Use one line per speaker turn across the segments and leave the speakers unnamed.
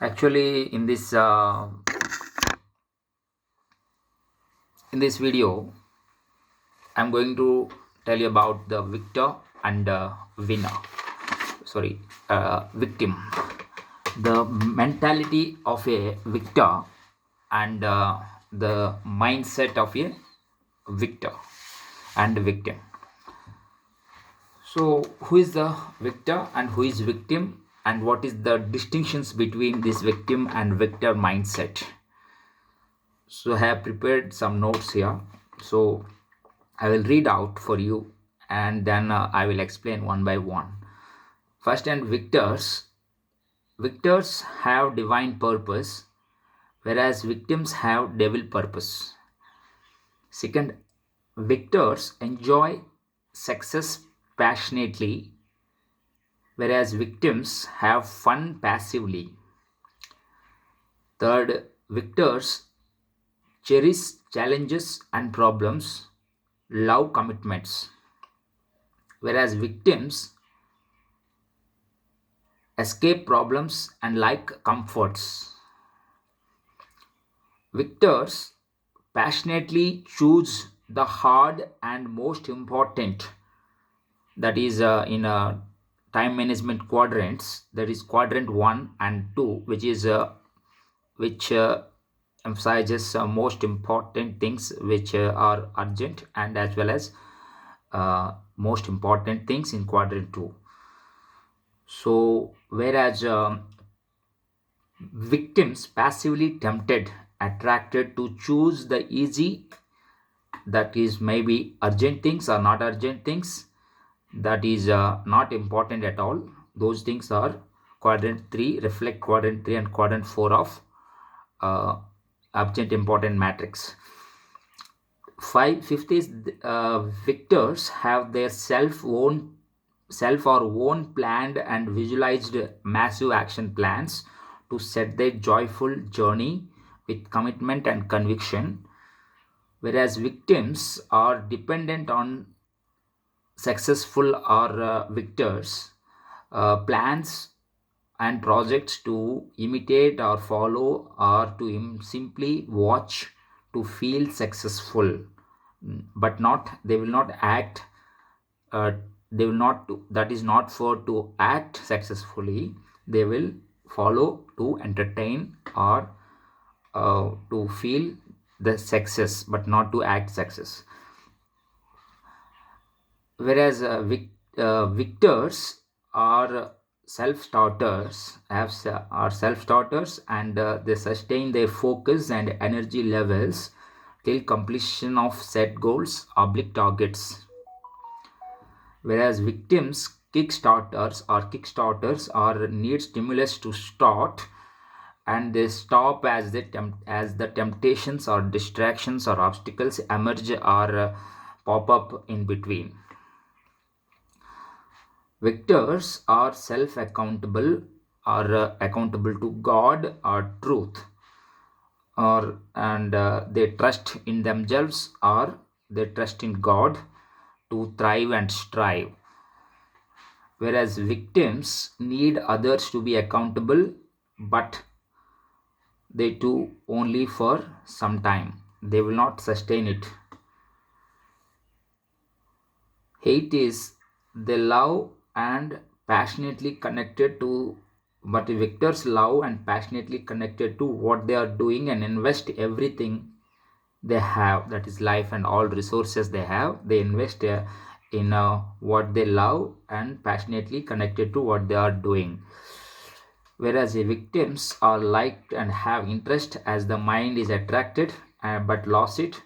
Actually, in this video, I'm going to tell you about the victor and winner. Sorry, victim. The mentality of a victor and the mindset of a victor and victim. So, who is the victor and who is victim, and what is the distinctions between this victim and victor mindset? So I have prepared some notes here. So I will read out for you, and then I will explain one by one. First, and victors. Victors have divine purpose, whereas victims have devil purpose. Second, victors enjoy success passionately, whereas victims have fun passively. Third, victors cherish challenges and problems, love commitments, whereas victims escape problems and like comforts. Victors passionately choose the hard and most important, that is in time management quadrants, that is quadrant 1 and 2, which emphasizes most important things which are urgent, and as well as most important things in quadrant 2. So whereas victims passively tempted, attracted to choose the easy, that is maybe urgent things or not urgent things, that is not important at all. Those things are quadrant 3, reflect quadrant 3 and quadrant 4 of uh, urgent important matrix. Fifth is victors have their self or own planned and visualized massive action plans to set their joyful journey with commitment and conviction, whereas victims are dependent on successful or victors plans and projects to imitate or follow, or to simply watch to feel successful, but not they will not act, uh, they will not that is not for to act successfully. They will follow to entertain or to feel the success, but not to act success. Whereas victors are self-starters, are self-starters, and they sustain their focus and energy levels till completion of set goals, oblique targets. Whereas victims, kickstarters are need stimulus to start, and they stop as the temptations or distractions or obstacles emerge or pop up in between. Victors are self-accountable, or accountable to God or truth, or and they trust in themselves, or they trust in God to thrive and strive. Whereas victims need others to be accountable, but they do only for some time. They will not sustain it. Hate is they love and passionately connected to, but victors love and passionately connected to what they are doing and invest everything they have, that is life and all resources they have. They invest in what they love and passionately connected to what they are doing. Whereas the victims are liked and have interest as the mind is attracted, but lost it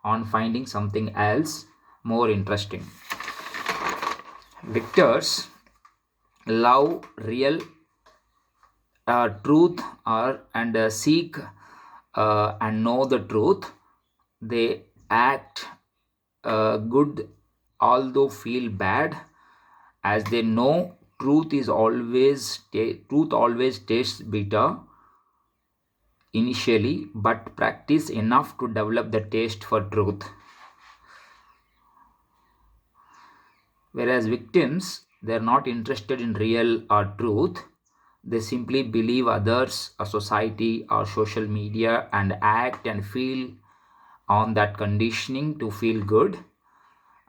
on finding something else more interesting. Victors love real truth, or and seek and know the truth. They act good although feel bad, as they know truth always tastes bitter initially, but practice enough to develop the taste for truth. Whereas victims They're not interested in real or truth. They simply believe others, a society, or social media and act and feel on that conditioning to feel good,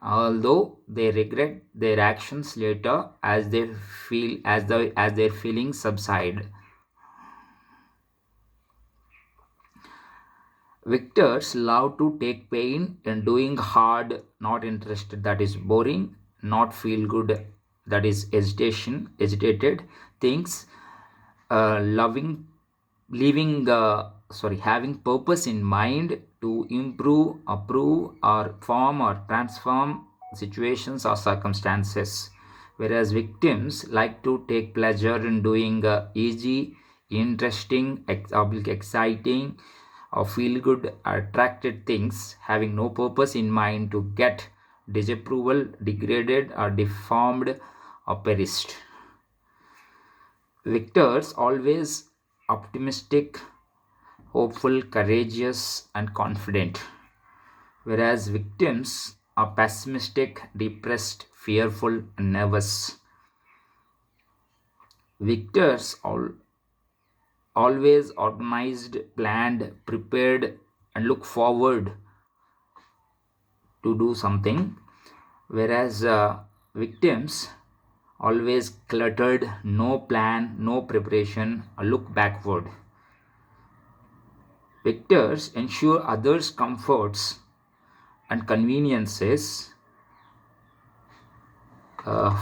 although they regret their actions later as they feel as their feelings subside. Victors love to take pain in doing hard, not interested, that is boring, not feel good, that is agitated things, loving, leaving, having purpose in mind to improve, approve, or form or transform situations or circumstances. Whereas victims like to take pleasure in doing easy, interesting, exciting, or feel good, attracted things, having no purpose in mind to get disapproval, degraded, or deformed, or perished. Victors always optimistic, hopeful, courageous, and confident, whereas victims are pessimistic, depressed, fearful, and nervous. Victors always organized, planned, prepared, and look forward to do something, whereas victims always cluttered, no plan, no preparation, look backward. Victors ensure others' comforts and conveniences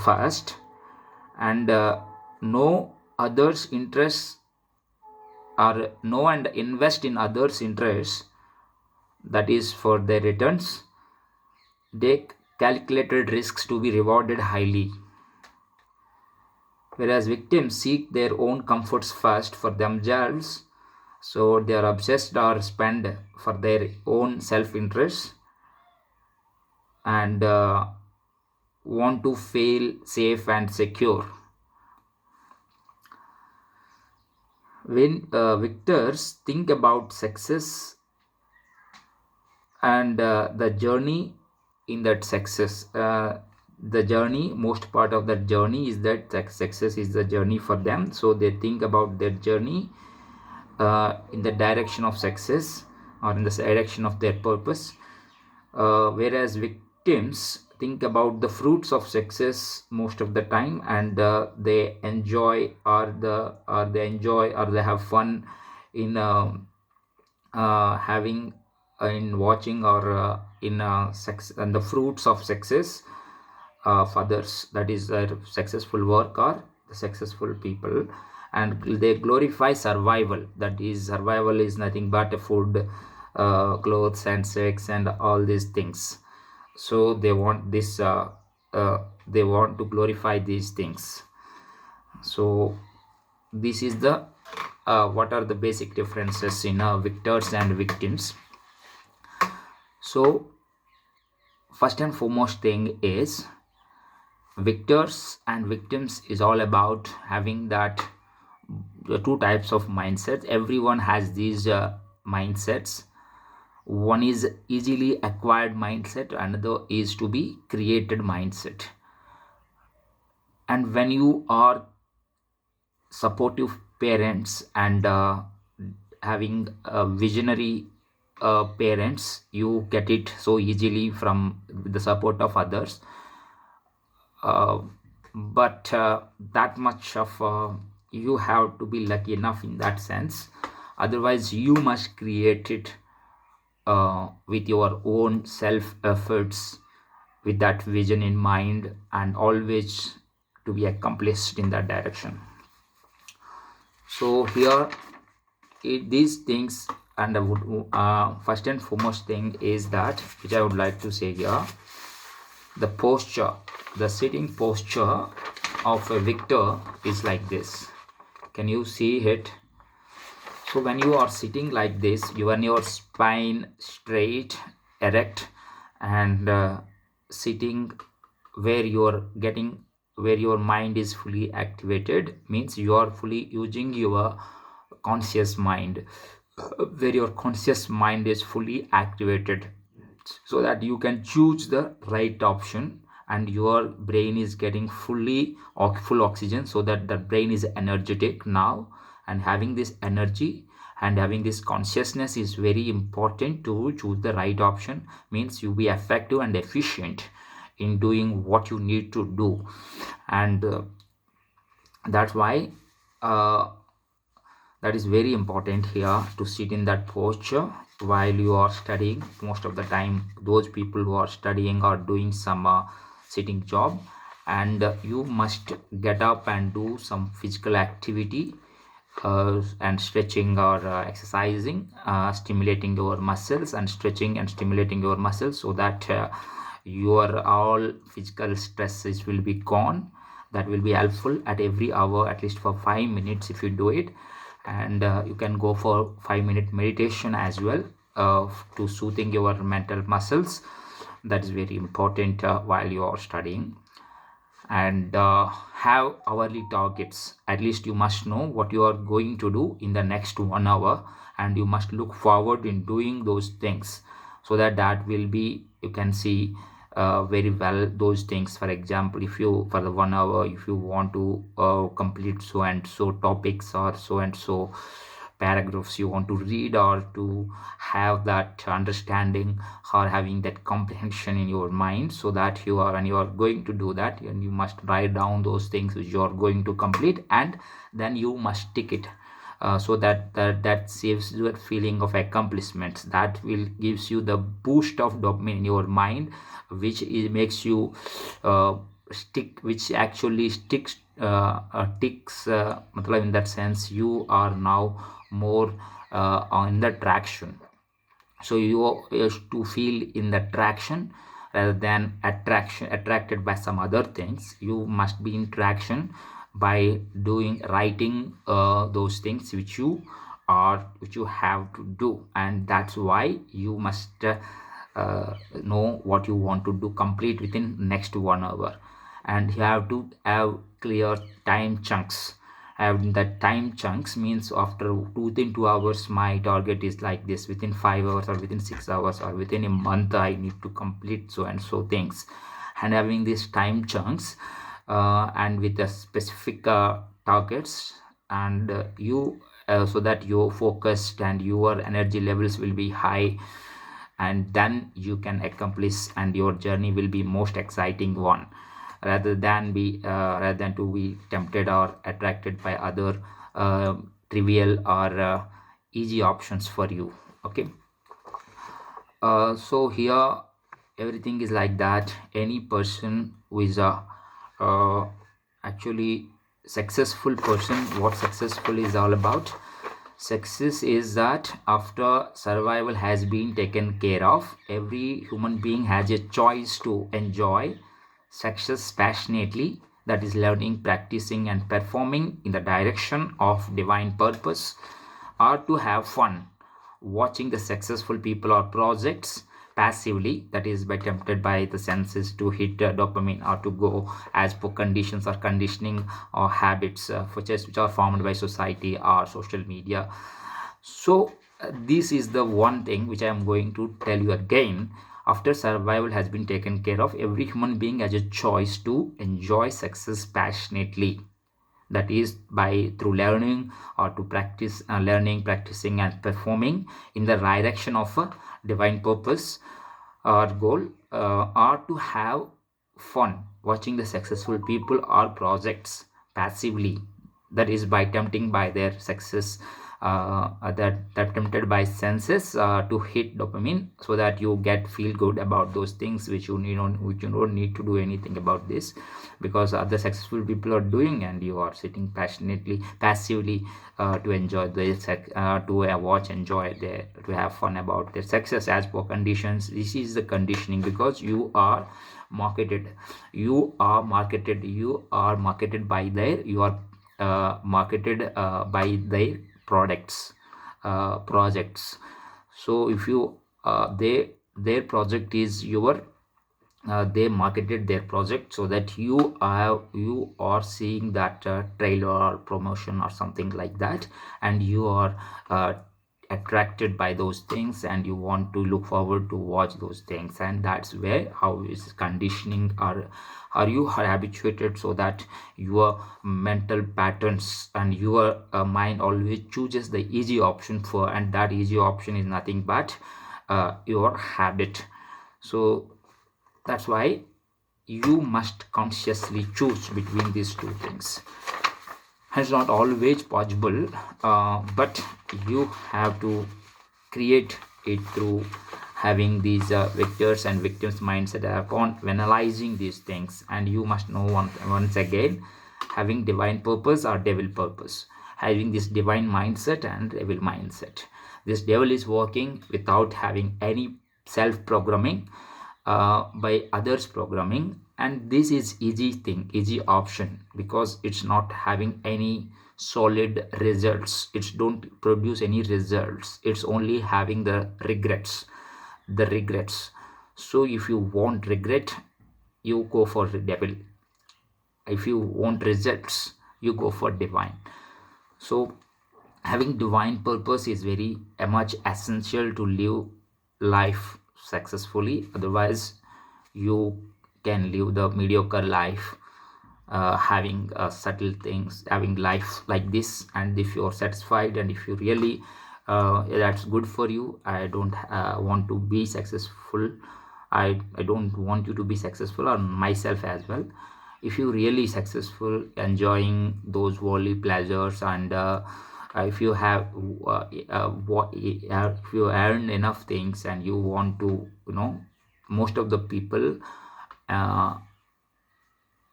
first, and know others' interests, or know and invest in others' interests, that is for their returns. Take calculated risks to be rewarded highly. Whereas victims seek their own comforts first for themselves, so they are obsessed or spend for their own self-interest, and want to feel safe and secure. When victors think about success and the journey in that success, the journey, most part of that journey is that success is the journey for them, so they think about their journey in the direction of success or in the direction of their purpose, whereas victims think about the fruits of success most of the time, and they enjoy, or they have fun in having in watching, or in sex and the fruits of success of others, that is their successful work or the successful people, and they glorify survival, that is survival is nothing but food, clothes, and sex, and all these things. So they want this, they want to glorify these things. So this is the what are the basic differences in victors and victims. So first and foremost thing is, victors and victims is all about having that the two types of mindsets. Everyone has these mindsets. One is easily acquired mindset, another is to be created mindset. And when you are supportive parents and having visionary parents, you get it so easily from the support of others, but that much of you have to be lucky enough in that sense. Otherwise you must create it with your own self efforts, with that vision in mind, and always to be accomplished in that direction. So here these things, and I would first and foremost thing is that, which I would like to say here, the posture, the sitting posture of a victor is like this. Can you see it? So when you are sitting like this, you want your spine straight, erect, and sitting where your mind is fully activated, means you are fully using your conscious mind, where your conscious mind is fully activated, so that you can choose the right option and your brain is getting full oxygen, so that the brain is energetic now. And having this energy and having this consciousness is very important to choose the right option. Means you be effective and efficient in doing what you need to do. And that's why uh, that is very important here, to sit in that posture while you are studying. Most of the time those people who are studying are doing some sitting job, and you must get up and do some physical activity, and stretching or exercising, stimulating your muscles, and stretching and stimulating your muscles, so that your all physical stresses will be gone. That will be helpful at every hour, at least for 5 minutes if you do it. And you can go for 5-minute meditation as well, to soothing your mental muscles. That is very important while you are studying. And have hourly targets. At least you must know what you are going to do in the next 1 hour, and you must look forward in doing those things, so that that will be, you can see very well those things. For example, if you, for the 1 hour, if you want to complete so and so topics or so and so paragraphs you want to read, or to have that understanding or having that comprehension in your mind, so that you are, when you are going to do that, and you must write down those things which you are going to complete, and then you must tick it, so that saves you a feeling of accomplishments. That will gives you the boost of dopamine in your mind, which makes you stick, which actually sticks, ticks, matlab in that sense you are now more on the traction. So you used to feel in the traction rather than attracted by some other things. You must be in traction by doing, writing those things which you are, which you have to do. And that's why you must know what you want to do complete within next 1 hour. And you have to have clear time chunks. Having that time chunks means after within 2 hours my target is like this, within 5 hours or within 6 hours or within a month I need to complete so and so things. And having these time chunks, and with the specific targets, and you so that you're focused and your energy levels will be high, and then you can accomplish, and your journey will be most exciting one, rather than to be tempted or attracted by other trivial or easy options for you. Okay. So here everything is like that. Any person who is a actually successful person, what successful is all about. Success is that after survival has been taken care of, every human being has a choice to enjoy success passionately, that is learning, practicing and performing in the direction of divine purpose, or to have fun watching the successful people or projects passively, that is by tempted by the senses to hit dopamine, or to go as per conditions or conditioning or habits which are formed by society or social media. So this is the one thing which I am going to tell you again. After survival has been taken care of, every human being has a choice to enjoy success passionately, that is by through learning or to practice, learning, practicing and performing in the direction of a divine purpose or goal, or to have fun watching the successful people or projects passively, that is by tempting by their success, that tempted by senses to hit dopamine, so that you get feel good about those things which you don't need to do anything about this, because other successful people are doing and you are sitting passively to enjoy to watch, enjoy to have fun about their success as per conditions. This is the conditioning, because you are marketed by their, you are marketed by their products, projects. So if you their project is your, they marketed their project, so that you are seeing that trailer or promotion or something like that, and you are attracted by those things, and you want to look forward to watch those things. And that's where how is conditioning, are you habituated so that your mental patterns and your mind always chooses the easy option for, and that easy option is nothing but your habit. So that's why you must consciously choose between these two things. It's not always possible, but you have to create it through having these victors and victims mindset upon analyzing these things. And you must know once again, having divine purpose or devil purpose, having this divine mindset and devil mindset. This devil is working without having any self programming, by others programming, and this is easy thing, easy option, because it's not having any solid results, it's don't produce any results, it's only having the regrets. So if you want regret, you go for the devil. If you want results, you go for divine. So having divine purpose is very much essential to live life successfully. Otherwise you can live the mediocre life, having subtle things, having life like this. And if you're satisfied, and if you really that's good for you. I don't want to be successful. I don't want you to be successful, or myself as well. If you really successful, enjoying those worldly pleasures, and if you have if you earn enough things, and you want to, most of the people uh,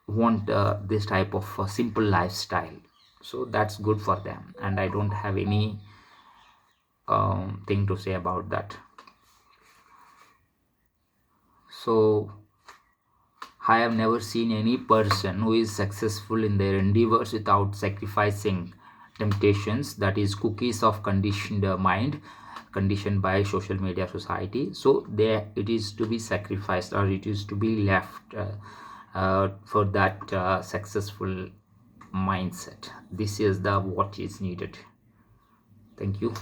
want this type of simple lifestyle, so that's good for them, and I don't have any thing to say about that. So I have never seen any person who is successful in their endeavors without sacrificing temptations, that is cookies of conditioned mind, conditioned by social media society. So there it is to be sacrificed, or it is to be left for that successful mindset. This is the what is needed. Thank you.